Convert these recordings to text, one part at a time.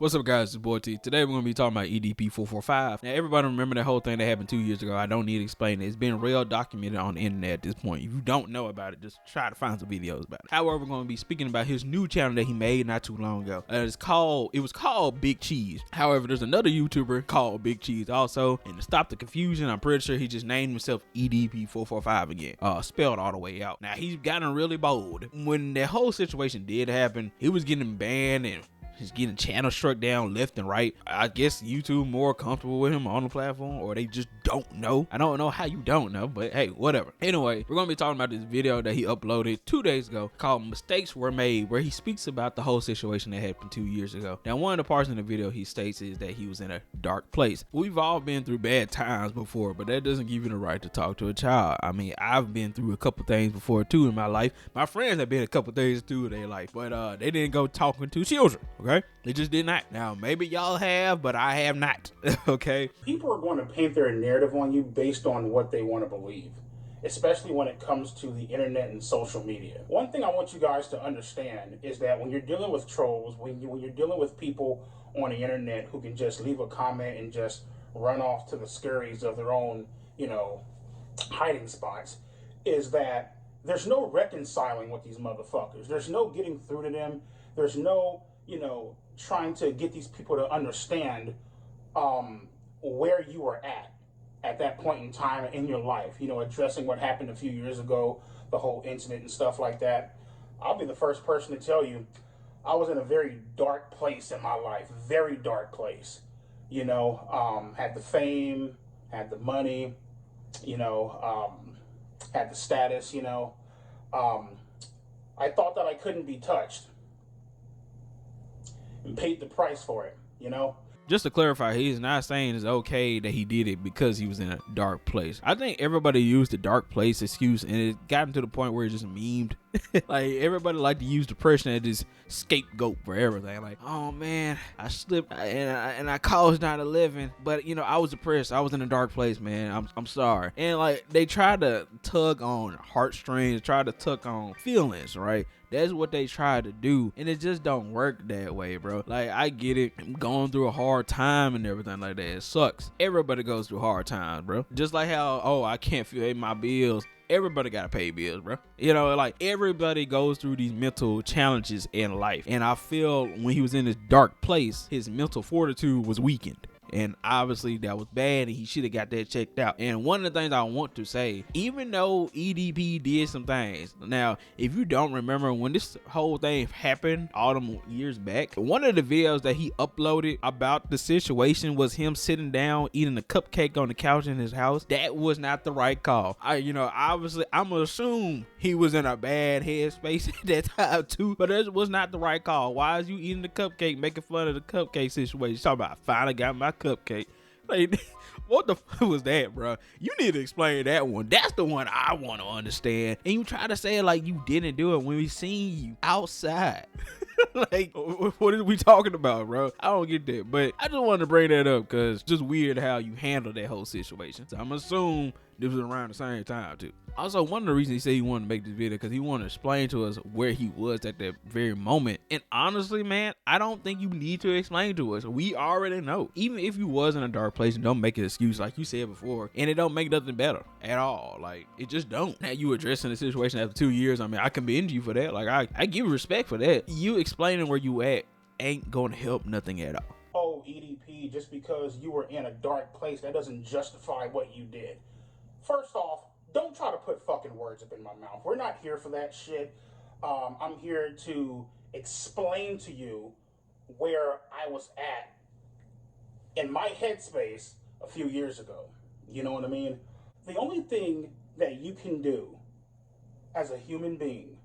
What's up, guys? It's your boy T. Today we're going to be talking about EDP445. Now, everybody remember that whole thing that happened 2 years ago. I don't need to explain it. It's been real documented on the internet at this point. If you don't know about it, just try to find some videos about it. However, we're going to be speaking about his new channel that he made not too long ago. It was called Big Cheese. However, there's another YouTuber called Big Cheese also. And to stop the confusion, I'm pretty sure he just named himself EDP445 again. Spelled all the way out. Now, he's gotten really bold. When that whole situation did happen, he was getting banned and he's getting channel struck down left and right. I guess YouTube more comfortable with him on the platform, or they just don't know. I don't know how you don't know, but hey, whatever. Anyway, we're gonna be talking about this video that he uploaded 2 days ago called Mistakes Were Made, where he speaks about the whole situation that happened 2 years ago. Now, one of the parts in the video he states is that he was in a dark place. We've all been through bad times before, but that doesn't give you the right to talk to a child. I mean, I've been through a couple things before too in my life. My friends have been a couple things too in their life, but they didn't go talking to children, okay? They just did not. Now, maybe y'all have, but I have not. Okay? People are going to paint their narrative on you based on what they want to believe, especially when it comes to the internet and social media. One thing I want you guys to understand is that when you're dealing with trolls, when you're dealing with people on the internet who can just leave a comment and just run off to the scurries of their own, hiding spots, is that there's no reconciling with these motherfuckers. There's no getting through to them. There's no, trying to get these people to understand where you were at that point in time in your life, addressing what happened a few years ago, the whole incident and stuff like that. I'll be the first person to tell you, I was in a very dark place in my life, very dark place. Had the fame, had the money, had the status, I thought that I couldn't be touched and paid the price for it, Just to clarify, he's not saying it's okay that he did it because he was in a dark place. I think everybody used the dark place excuse, and it gotten to the point where it just memed. Like, everybody like to use depression as this scapegoat for everything. Like, oh man, I slipped and I caused 9/11, but I was depressed. I was in a dark place, man. I'm sorry. And like, they try to tug on heartstrings, try to tug on feelings, right? That's what they try to do, and it just don't work that way, bro. Like, I get it. I'm going through a hard time and everything like that. It sucks. Everybody goes through hard times, bro. Just like how, I can't pay my bills. Everybody gotta pay bills, bro. Like, everybody goes through these mental challenges in life. And I feel when he was in this dark place, his mental fortitude was weakened. And obviously that was bad, and he should have got that checked out. And one of the things I want to say, even though EDP did some things, now if you don't remember when this whole thing happened all them years back, one of the videos that he uploaded about the situation was him sitting down eating a cupcake on the couch in his house. That was not the right call. Obviously I'm gonna assume he was in a bad headspace at that time too, but that was not the right call. Why is you eating the cupcake, making fun of the cupcake situation? Talking about, I finally got my cupcake. Like, what the fuck was that, bro? You need to explain that one. That's the one I want to understand. And you try to say it like you didn't do it when we seen you outside. Like, what are we talking about, bro? I don't get that. But I just wanted to bring that up because it's just weird how you handle that whole situation. So I'm assuming this was around the same time too. Also, one of the reasons he said he wanted to make this video because he wanted to explain to us where he was at that very moment. And honestly, man, I don't think you need to explain to us. We already know. Even if you was in a dark place, and don't make an excuse like you said before, and it don't make nothing better at all. Like, it just don't. Now, you addressing the situation after 2 years, I mean, I commend you for that. Like, I give you respect for that. You explaining where you at ain't gonna help nothing at all. Oh, EDP, just because you were in a dark place, that doesn't justify what you did. First off, don't try to put fucking words up in my mouth. We're not here for that shit. I'm here to explain to you where I was at in my headspace a few years ago. You know what I mean? The only thing that you can do as a human being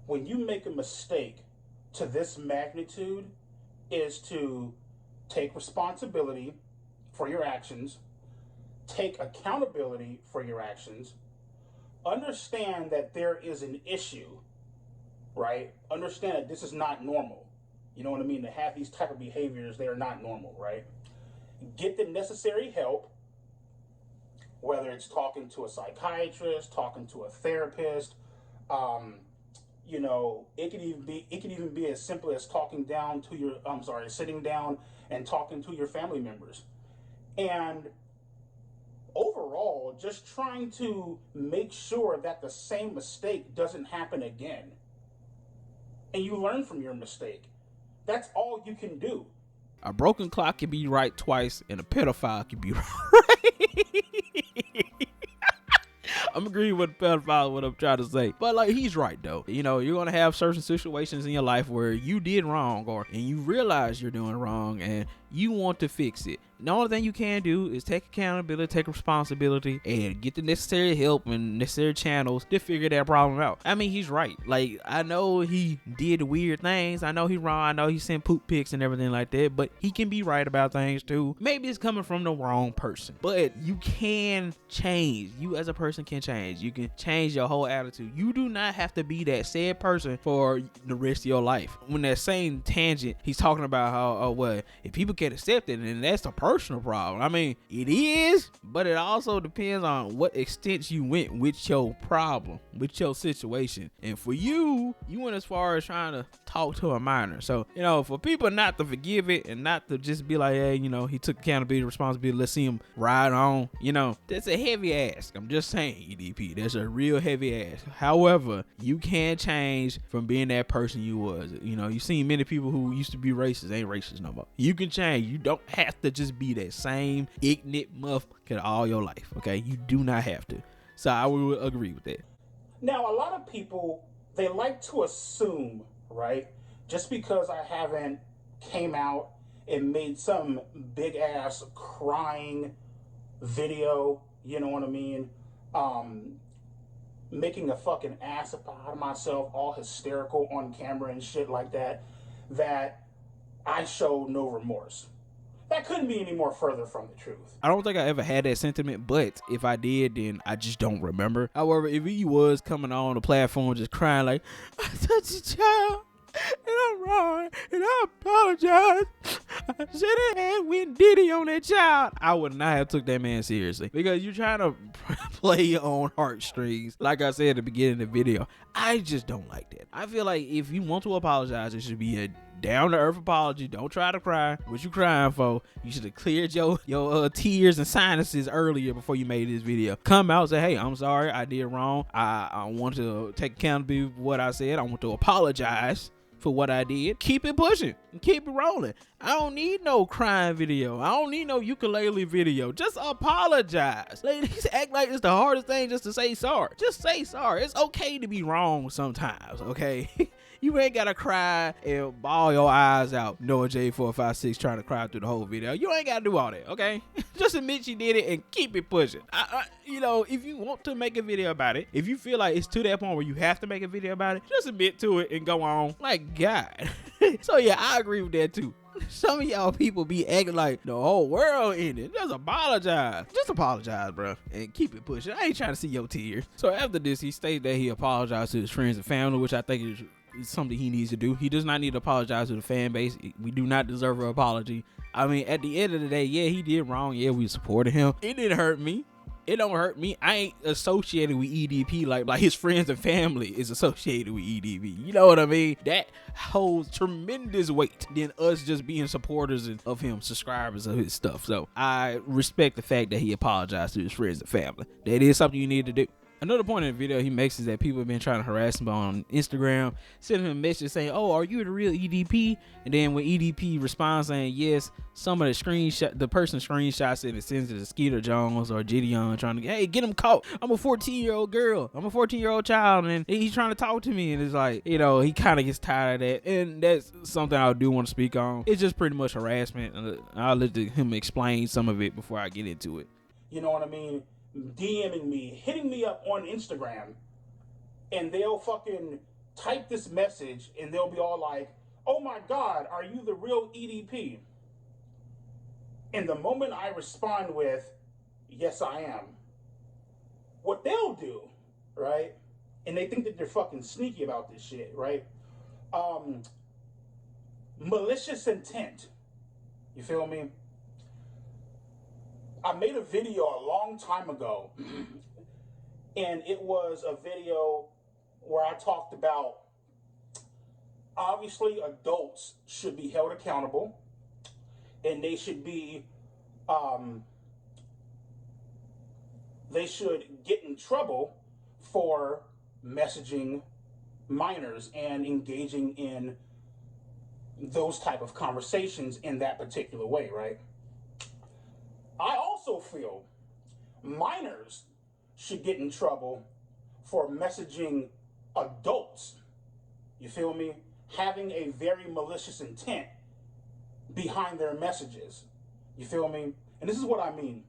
when you make a mistake to this magnitude is to take responsibility for your actions, take accountability for your actions, understand that there is an issue, right? Understand that this is not normal. You know what I mean? To have these type of behaviors, they are not normal, right? Get the necessary help, whether it's talking to a psychiatrist, talking to a therapist, You know, it could even be as simple as talking down to your sitting down and talking to your family members. And overall, just trying to make sure that the same mistake doesn't happen again. And you learn from your mistake. That's all you can do. A broken clock can be right twice, and a pedophile can be right. I'm agreeing with the pedophile, what I'm trying to say. But like, he's right though. You know, you're gonna have certain situations in your life where you did wrong, and you realize you're doing wrong and you want to fix it. The only thing you can do is take accountability, take responsibility, and get the necessary help and necessary channels to figure that problem out. I mean, he's right. Like, I know he did weird things. I know he's wrong. I know he sent poop pics and everything like that, but he can be right about things too. Maybe it's coming from the wrong person, but you can change. You as a person can change. You can change your whole attitude. You do not have to be that sad person for the rest of your life. When that same tangent, he's talking about how, what, if people can't accept it, and that's a personal problem. I mean, it is, but it also depends on what extent you went with your problem, with your situation. And for you went as far as trying to talk to a minor. So, you know, for people not to forgive it and not to just be like, hey, you know, he took accountability, responsibility, let's see him ride on, you know, that's a heavy ask. I'm just saying, EDP, that's a real heavy ask. However, you can change from being that person you was. You know, you've seen many people who used to be racist ain't racist no more. You can change. You don't have to just be that same ignorant motherfucker all your life, okay? You do not have to. So I would agree with that. Now, a lot of people, they like to assume, right? Just because I haven't came out and made some big ass crying video, you know what I mean? Making a fucking ass out of myself, all hysterical on camera and shit like that, that I show no remorse. That couldn't be any more further from the truth. I don't think I ever had that sentiment, but if I did, then I just don't remember. However, if he was coming on the platform just crying like, I touched a child, and I'm wrong, and I apologize. I should have went Diddy on that child. I would not have took that man seriously, because you're trying to play your own heartstrings. Like I said at the beginning of the video, I just don't like that. I feel like if you want to apologize, it should be a down-to-earth apology. Don't try to cry. What you crying for? You should have cleared your tears and sinuses earlier before you made this video. Come out and say, hey, I'm sorry, I did wrong. I want to take accountability for what I said. I want to apologize for what I did. Keep it pushing and keep it rolling. I don't need no crying video. I don't need no ukulele video. Just apologize. Ladies act like it's the hardest thing just to say sorry. Just say sorry. It's okay to be wrong sometimes, okay? You ain't gotta cry and bawl your eyes out knowing J456 trying to cry through the whole video. You ain't gotta do all that, okay? Just admit you did it and keep it pushing. You know, if you want to make a video about it, if you feel like it's to that point where you have to make a video about it, just admit to it and go on. Like, God. So yeah, I agree with that too. Some of y'all people be acting like the whole world ended. Just apologize. Just apologize, bro, and keep it pushing. I ain't trying to see your tears. So after this, he stated that he apologized to his friends and family, which I think is something he needs to do. He does not need to apologize to the fan base. We do not deserve an apology. I mean, at the end of the day, yeah, he did wrong. Yeah, we supported him. It didn't hurt me. It don't hurt me. I ain't associated with EDP like his friends and family is associated with EDP. You know what I mean? That holds tremendous weight than us just being supporters of him, subscribers of his stuff. So I respect the fact that he apologized to his friends and family. That is something you need to do. Another point in the video he makes is that people have been trying to harass him on Instagram, sending him a message saying, oh, are you the real EDP? And then when EDP responds saying yes, some of the person screenshots it and sends it to Skeeter Jones or Gideon trying to, hey, get him caught. I'm a 14-year-old girl. I'm a 14-year-old child, and he's trying to talk to me. And it's like, you know, he kind of gets tired of that. And that's something I do want to speak on. It's just pretty much harassment. I'll let him explain some of it before I get into it. You know what I mean? DMing me, hitting me up on Instagram, and they'll fucking type this message and they'll be all like, oh my God, are you the real EDP? And the moment I respond with, yes, I am, what they'll do, right? And they think that they're fucking sneaky about this shit, right? Malicious intent. You feel me? I made a video a long time ago, and it was a video where I talked about Obviously, adults should be held accountable, and um, they should get in trouble for messaging minors and engaging in those type of conversations in that particular way, right? I also feel minors should get in trouble for messaging adults. You feel me? Having a very malicious intent behind their messages. You feel me? And this is what I mean.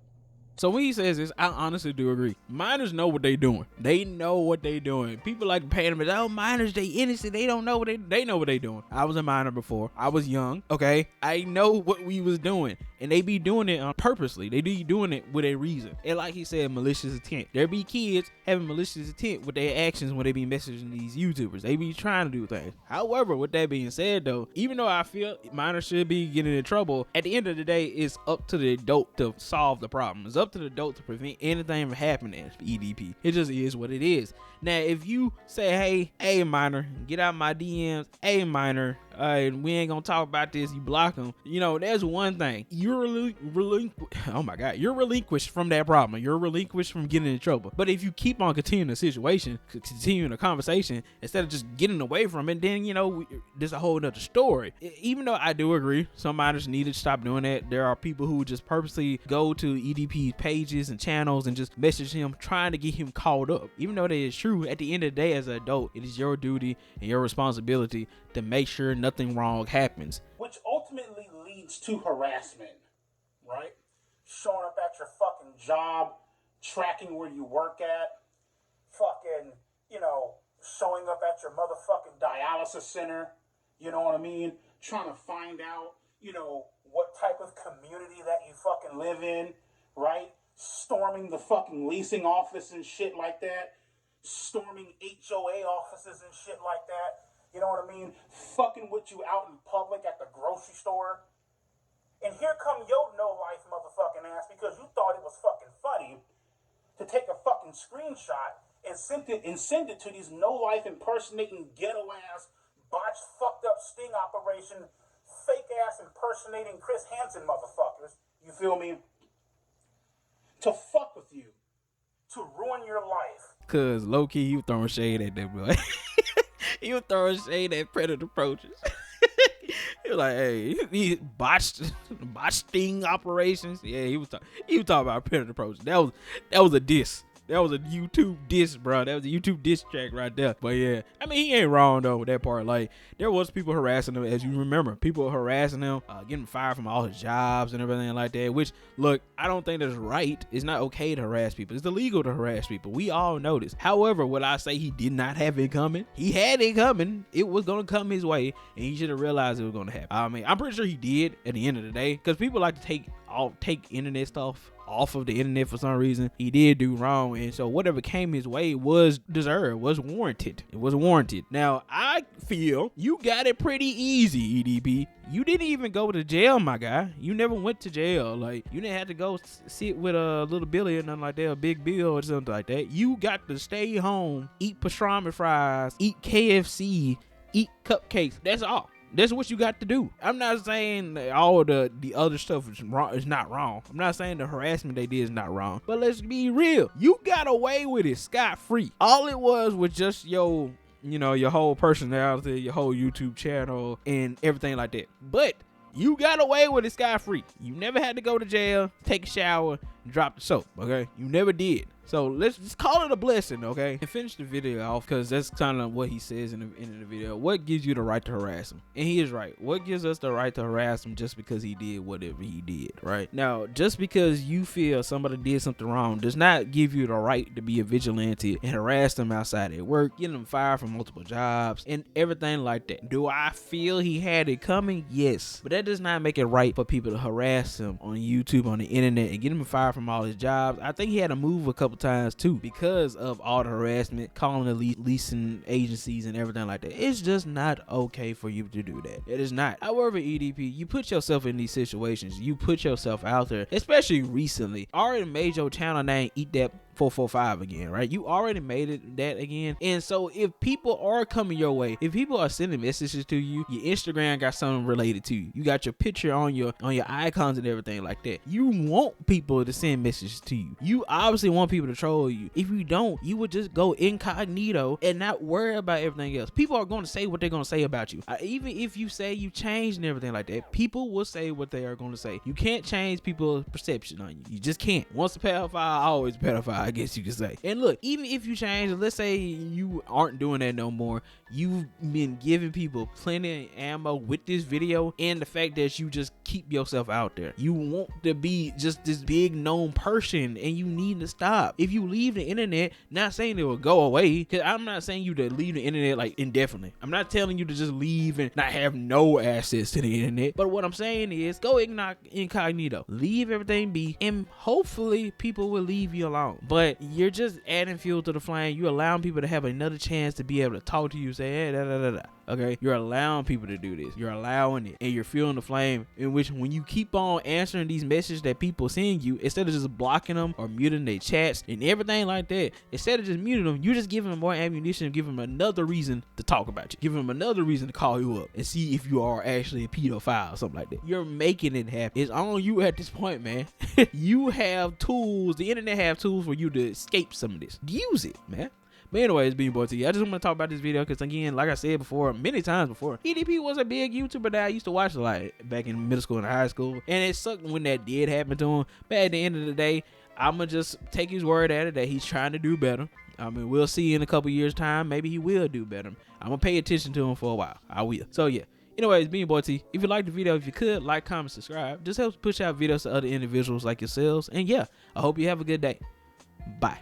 So when he says this, I honestly do agree. Minors know what they doing. They know what they doing. People like to paint them as, oh, minors, they innocent. They don't know what they know what they doing. I was a minor before. I was young. Okay. I know what we was doing. And they be doing it purposely. They be doing it with a reason. And like he said, malicious intent. There be kids having malicious intent with their actions when they be messaging these YouTubers. They be trying to do things. However, with that being said though, even though I feel minors should be getting in trouble, at the end of the day, it's up to the adult to solve the problem. It's up to the adult to prevent anything from happening for EDP. It just is what it is. Now, if you say, hey, minor, get out my DMs, hey, minor, we ain't gonna talk about this, you block them, you know, there's one thing. You're relinquished from that problem. You're relinquished from getting in trouble. But if you keep on continuing the situation, continuing the conversation, instead of just getting away from it, then, you know, there's a whole nother story. Even though I do agree, some minors need to stop doing that. There are people who just purposely go to EDP's pages and channels and just message him, trying to get him caught up. Even though that is true, at the end of the day, as an adult, it is your duty and your responsibility to make sure nothing wrong happens. Which ultimately leads to harassment, right? Showing up at your fucking job, tracking where you work at, fucking, you know, showing up at your motherfucking dialysis center, you know what I mean? Trying to find out, you know, what type of community that you fucking live in, right? Storming the fucking leasing office and shit like that. Storming HOA offices and shit like that. You know what I mean? Fucking with you out in public at the grocery store. And here come your no-life motherfucking ass because you thought it was fucking funny to take a fucking screenshot and send it to these no-life impersonating ghetto-ass, botched, fucked-up sting operation, fake-ass impersonating Chris Hansen motherfuckers. You feel me? To fuck with you. To ruin your life. Cause low-key, he was throwing shade at that boy. He was throwing shade at Predator approaches. He was like, hey, he botched sting operations. Yeah, he was talking about Predator approaches. That was a diss. That was a YouTube diss, bro. That was a YouTube diss track right there. But yeah, I mean, he ain't wrong though with that part. Like, there was people harassing him, as you remember. People harassing him, getting fired from all his jobs and everything like that. Which, look, I don't think that's right. It's not okay to harass people. It's illegal to harass people. We all know this. However, would I say he did not have it coming? He had it coming. It was gonna come his way, and he should have realized it was gonna happen. I mean, I'm pretty sure he did at the end of the day, because people like to take internet stuff off of the internet for some reason. He did do wrong, and so whatever came his way was deserved, was warranted. It was warranted. Now, I feel you got it pretty easy, EDP. You didn't even go to jail, my guy. You never went to jail. Like, you didn't have to go sit with a little Billy or nothing like that, a Big Bill or something like that. You got to stay home, eat pastrami fries, eat KFC, eat cupcakes. That's all. That's what you got to do. I'm not saying that all the other stuff is wrong. It's not wrong. I'm not saying the harassment they did is not wrong. But let's be real. You got away with it scot-free. All it was just your whole personality, your whole YouTube channel, and everything like that. But you got away with it scot-free. You never had to go to jail, take a shower, and drop the soap, okay? You never did. So let's just call it a blessing, okay? And finish the video off, because that's kind of what he says in the end of the video. What gives you the right to harass him? And he is right. What gives us the right to harass him just because he did whatever he did, right? Now, just because you feel somebody did something wrong does not give you the right to be a vigilante and harass them outside at work, getting them fired from multiple jobs, and everything like that. Do I feel he had it coming? Yes. But that does not make it right for people to harass him on YouTube, on the internet, and get him fired from all his jobs. I think he had to move a couple times too because of all the harassment, calling the leasing agencies and everything like that. It's just not okay for you to do that. It is not. However, EDP, you put yourself in these situations. You put yourself out there, especially recently. Already made your channel name eat that EDP445 again, right? You already made it that again. And so if people are coming your way, if people are sending messages to you, your Instagram got something related to you. You got your picture on your icons and everything like that. You want people to send messages to you. You obviously want people to troll you. If you don't, you would just go incognito and not worry about everything else. People are going to say what they're going to say about you. Even if you say you changed and everything like that, people will say what they are going to say. You can't change people's perception on you. You just can't. Once a pedophile, always a pedophile, I guess you could say. And look, even if you change, let's say you aren't doing that no more, you've been giving people plenty of ammo with this video and the fact that you just keep yourself out there. You want to be just this big known person and you need to stop. If you leave the internet, not saying it will go away, because I'm not saying you to leave the internet like indefinitely. I'm not telling you to just leave and not have no access to the internet. But what I'm saying is go incognito. Leave everything be and hopefully people will leave you alone. But you're just adding fuel to the flame. You're allowing people to have another chance to be able to talk to you, say, hey, da da da da. Okay, you're allowing people to do this. You're allowing it, and you're fueling the flame. In which, when you keep on answering these messages that people send you, instead of just blocking them or muting their chats and everything like that, instead of just muting them, you're just giving them more ammunition, giving them another reason to talk about you, giving them another reason to call you up and see if you are actually a pedophile or something like that. You're making it happen. It's on you at this point, man. You have tools. The internet have tools for you to escape some of this. Use it, man. But anyways, Beanie Boy T, I just want to talk about this video because, again, like I said before, many times before, EDP was a big YouTuber that I used to watch a lot back in middle school and high school. And it sucked when that did happen to him. But at the end of the day, I'm going to just take his word at it that he's trying to do better. I mean, we'll see in a couple years' time. Maybe he will do better. I'm going to pay attention to him for a while. I will. So, yeah. Anyways, Beanie Boy T, if you liked the video, if you could, like, comment, subscribe. Just helps push out videos to other individuals like yourselves. And, yeah, I hope you have a good day. Bye.